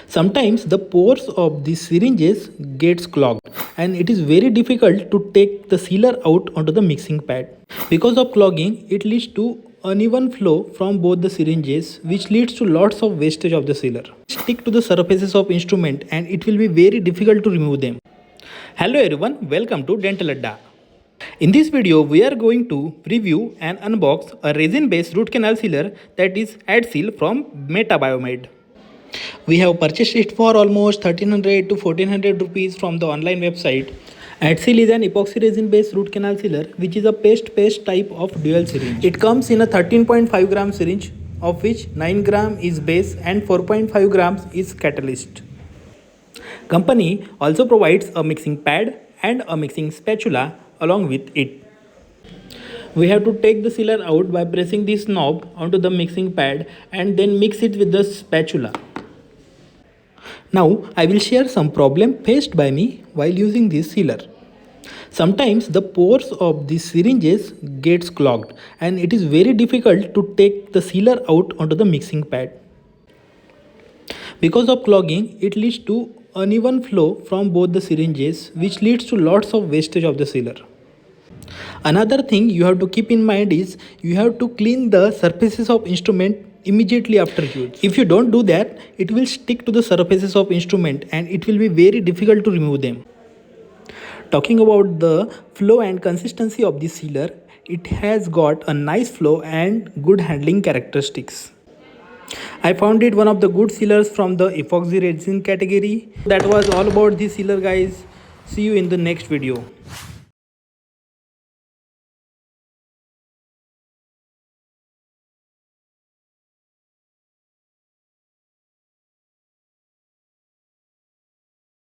Sometimes the pores of the syringes gets clogged and it is very difficult to take the sealer out onto the mixing pad. Because of clogging, it leads to uneven flow from both the syringes, which leads to lots of wastage of the sealer. Stick to the surfaces of instrument and it will be very difficult to remove them. Hello everyone, welcome to Dental Adda. In this video, we are going to review and unbox a resin-based root canal sealer that is AdSeal from Biomed. We have purchased it for almost 1300 to 1400 rupees from the online website. AdSeal is an epoxy resin based root canal sealer which is a paste type of dual syringe. It comes in a 13.5 gram syringe, of which 9 gram is base and 4.5 grams is catalyst. Company also provides a mixing pad and a mixing spatula along with it. We have to take the sealer out by pressing this knob onto the mixing pad and then mix it with the spatula. Now I will share some problem faced by me while using this sealer. Sometimes the pores of the syringes gets clogged and it is very difficult to take the sealer out onto the mixing pad. Because of clogging, it leads to uneven flow from both the syringes, which leads to lots of wastage of the sealer. Another thing you have to keep in mind is you have to clean the surfaces of instrument immediately after use. If you don't do that, it will stick to the surfaces of instrument and it will be very difficult to remove them. Talking about the flow and consistency of the sealer, it has got a nice flow and good handling characteristics. I found it one of the good sealers from the epoxy resin category. That was all about this sealer, guys. See you in the next video.